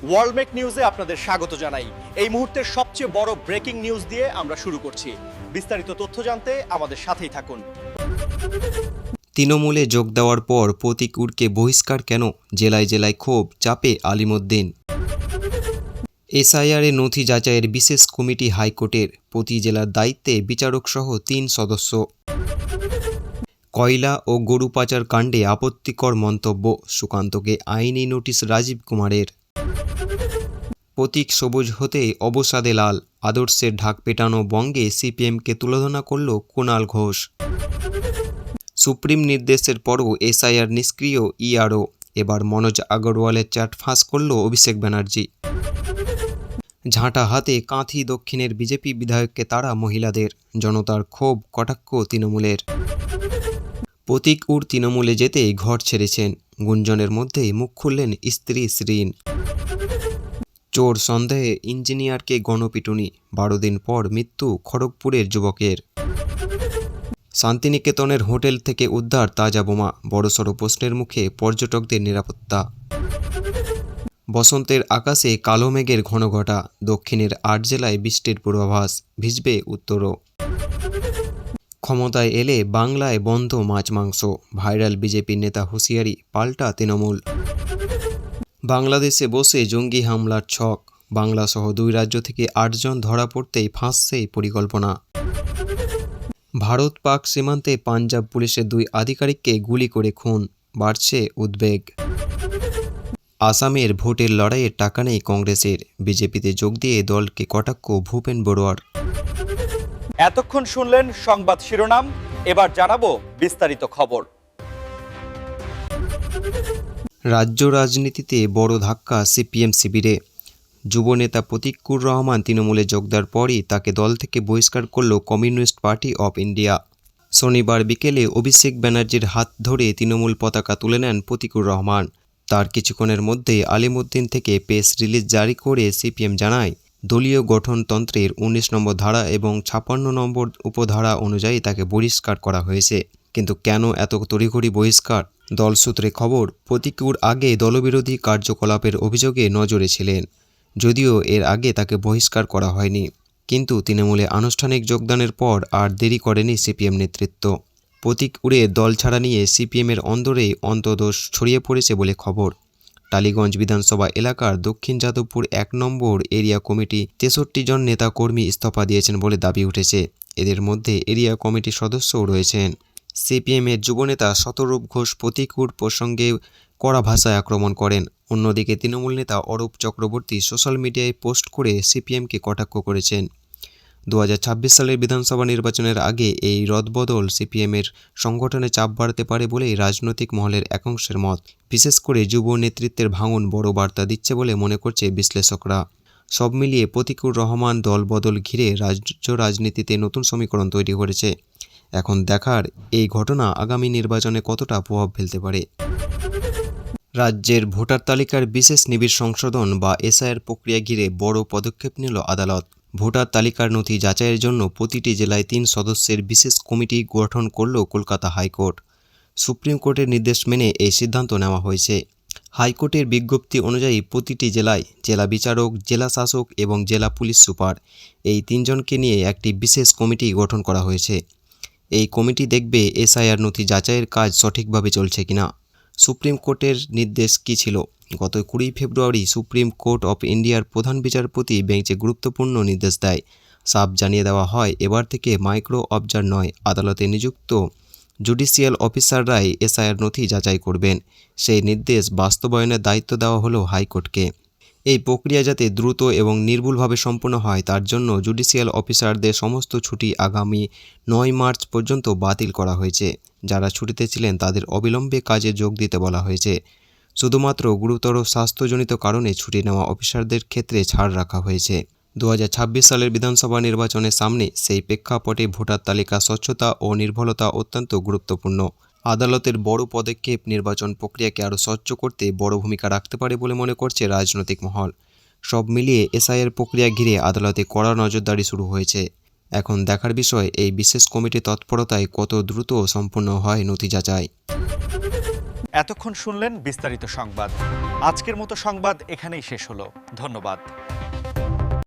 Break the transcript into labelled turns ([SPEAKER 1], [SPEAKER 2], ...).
[SPEAKER 1] ওয়ার্ল্ডমেক নিউজে আপনাদের স্বাগত জানাই। এই মুহূর্তের সবচেয়ে বড় ব্রেকিং নিউজ দিয়ে আমরা শুরু করছি। বিস্তারিত তথ্য জানতে আমাদের সাথেই থাকুন।
[SPEAKER 2] তৃণমূলে যোগ দেওয়ার পর প্রতীক উরকে বহিষ্কার কেন? জেলায় জেলায় ক্ষোভ, চাপে আলিমুদ্দিন। এসআইআরে নথি যাচাইয়ের বিশেষ কমিটি হাইকোর্টের, প্রতি জেলার দায়িত্বে বিচারকসহ ৩ সদস্য। কয়লা ও গরু পাচার কাণ্ডে আপত্তিকর মন্তব্য, সুকান্তকে আইনি নোটিশ রাজীব কুমারের। প্রতীক সবুজ হতে অবসাদে লাল, আদর্শের ঢাক পেটানো বঙ্গে সিপিএমকে তুলোধনা করল কুণাল ঘোষ। সুপ্রিম নির্দেশের পরও এসআইআর নিষ্ক্রিয় ইআরও, এবার মনোজ আগরওয়ালের চ্যাট ফাঁস করল অভিষেক ব্যানার্জি। ঝাঁটা হাতে কাঁথি দক্ষিণের বিজেপি বিধায়ককে তাড়া মহিলাদের, জনতার ক্ষোভ, কটাক্ষ তৃণমূলের। প্রতীক উর তৃণমূলে যেতেই ঘর ছেড়েছেন, গুঞ্জনের মধ্যেই মুখ খুললেন স্ত্রী শ্রীন। চোর সন্দেহে ইঞ্জিনিয়ারকে গণপিটুনি, 12 দিন পর মৃত্যু খড়গপুরের যুবকের। শান্তিনিকেতনের হোটেল থেকে উদ্ধার তাজা বোমা, বড়সড় প্রশ্নের মুখে পর্যটকদের নিরাপত্তা। বসন্তের আকাশে কালো মেঘের ঘনঘটা, দক্ষিণের 8 জেলায় বৃষ্টির পূর্বাভাস, ভিজবে উত্তরও। ক্ষমতায় এলে বাংলায় বন্ধ মাছ মাংস, ভাইরাল বিজেপি নেতা হুঁশিয়ারি, পাল্টা তৃণমূল। বাংলাদেশে বসে জঙ্গি হামলার ছক, বাংলাসহ 2 রাজ্য থেকে 8 জন ধরা পড়তেই ফাঁসছে পরিকল্পনা। ভারত পাক সীমান্তে পাঞ্জাব পুলিশের 2 আধিকারিককে গুলি করে খুন, বাড়ছে উদ্বেগ। আসামের ভোটের লড়াইয়ে টাকা নেই কংগ্রেসের, বিজেপিতে যোগ দিয়ে দলকে কটাক্ষ ভূপেন বড়ুয়ার।
[SPEAKER 1] এতক্ষণ শুনলেন সংবাদ শিরোনাম, এবার জানাবো বিস্তারিত খবর।
[SPEAKER 2] রাজ্য রাজনীতিতে বড় ধাক্কা সিপিএম শিবিরে, যুবনেতা প্রতীকুর রহমান তৃণমূলে যোগ দেওয়ার পরই তাকে দল থেকে বহিষ্কার করল কমিউনিস্ট পার্টি অফ ইন্ডিয়া। শনিবার বিকেলে অভিষেক ব্যানার্জির হাত ধরে তৃণমূল পতাকা তুলে নেন প্রতীকুর রহমান। তার কিছুক্ষণের মধ্যেই আলিমুদ্দিন থেকে প্রেস রিলিজ জারি করে সিপিএম জানায়, দলীয় গঠনতন্ত্রের 19 নম্বর ধারা এবং 56 নম্বর উপধারা অনুযায়ী তাকে বহিষ্কার করা হয়েছে। কিন্তু কেন এত তড়িঘড়ি বহিষ্কার? দল সূত্রে খবর, প্রতীকুর আগে দলবিরোধী কার্যকলাপের অভিযোগে নজরে ছিলেন, যদিও এর আগে তাকে বহিষ্কার করা হয়নি। কিন্তু তৃণমূলে আনুষ্ঠানিক যোগদানের পর আর দেরি করেনি সিপিএম নেতৃত্ব। প্রতীক উড়ে দল ছাড়া নিয়ে সিপিএমের অন্দরেই অন্তর্দোষ ছড়িয়ে পড়েছে বলে খবর। টালিগঞ্জ বিধানসভা এলাকার দক্ষিণ যাদবপুর 1 নম্বর এরিয়া কমিটি 63 জন নেতাকর্মী ইস্তফা দিয়েছেন বলে দাবি উঠেছে। এদের মধ্যে এরিয়া কমিটির সদস্যও রয়েছেন। সিপিএমের যুবনেতা শতরূপ ঘোষ প্রতীকুর প্রসঙ্গে কড়া ভাষায় আক্রমণ করেন। অন্যদিকে তৃণমূল নেতা অরূপ চক্রবর্তী সোশ্যাল মিডিয়ায় পোস্ট করে সিপিএমকে কটাক্ষ করেছেন। 2026 সালের বিধানসভা নির্বাচনের আগে এই রদবদল সিপিএমের সংগঠনে চাপ বাড়াতে পারে বলেই রাজনৈতিক মহলের একাংশের মত। বিশেষ করে যুব নেতৃত্বের ভাঙন বড় বার্তা দিচ্ছে বলে মনে করছে বিশ্লেষকরা। সব মিলিয়ে প্রতীকুর রহমান দলবদল ঘিরে রাজ্য রাজনীতিতে নতুন সমীকরণ তৈরি করেছে। এখন দেখার এই ঘটনা আগামী নির্বাচনে কতটা প্রভাব ফেলতে পারে। রাজ্যের ভোটার তালিকার বিশেষ নিবিড় সংশোধন বা এসআইআর প্রক্রিয়া ঘিরে বড় পদক্ষেপ নিল আদালত। ভোটার তালিকার নথি যাচাইয়ের জন্য প্রতিটি জেলায় 3 সদস্যের বিশেষ কমিটি গঠন করল কলকাতা হাইকোর্ট। সুপ্রিম কোর্টের নির্দেশ মেনে এই সিদ্ধান্ত নেওয়া হয়েছে। হাইকোর্টের বিজ্ঞপ্তি অনুযায়ী প্রতিটি জেলায় জেলা বিচারক, জেলা শাসক এবং জেলা পুলিশ সুপার, এই 3 জনকে নিয়ে একটি বিশেষ কমিটি গঠন করা হয়েছে। এই কমিটি দেখবে এসআইআর নথি যাচাইয়ের কাজ সঠিকভাবে চলছে কিনা। সুপ্রিম কোর্টের নির্দেশ কী ছিল? গত 20 ফেব্রুয়ারি সুপ্রিম কোর্ট অফ ইন্ডিয়ার প্রধান বিচারপতি বেঞ্চে গুরুত্বপূর্ণ নির্দেশ দেয়। সাফ জানিয়ে দেওয়া হয়, এবার থেকে মাইক্রো অবজার নয়, আদালতে নিযুক্ত জুডিশিয়াল অফিসাররাই এসআইআর নথি যাচাই করবেন। সেই নির্দেশ বাস্তবায়নের দায়িত্ব দেওয়া হলো হাইকোর্টকে। এই প্রক্রিয়া যাতে দ্রুত এবং নির্ভুলভাবে সম্পন্ন হয় তার জন্য জুডিশিয়াল অফিসারদের সমস্ত ছুটি আগামী 9 মার্চ পর্যন্ত বাতিল করা হয়েছে। যারা ছুটিতে ছিলেন তাদের অবিলম্বে কাজে যোগ দিতে বলা হয়েছে। শুধুমাত্র গুরুতর স্বাস্থ্যজনিত কারণে ছুটি নেওয়া অফিসারদের ক্ষেত্রে ছাড় রাখা হয়েছে। 2026 সালের বিধানসভা নির্বাচনের সামনে সেই প্রেক্ষাপটে ভোটার তালিকা স্বচ্ছতা ও নির্ভুলতা অত্যন্ত গুরুত্বপূর্ণ। আদালতের বড় পদক্ষেপ নির্বাচন প্রক্রিয়াকে আরও স্বচ্ছ করতে বড় ভূমিকা রাখতে পারে বলে মনে করছে রাজনৈতিক মহল। সব মিলিয়ে এসআইআর প্রক্রিয়া ঘিরে আদালতে কড়া নজরদারি শুরু হয়েছে। এখন দেখার বিষয় এই বিশেষ কমিটির তৎপরতায় কত দ্রুত সম্পন্ন হয় নথি যাচাই।
[SPEAKER 1] এতক্ষণ শুনলেন বিস্তারিত সংবাদ। আজকের মতো সংবাদ এখানেই শেষ হলো। ধন্যবাদ।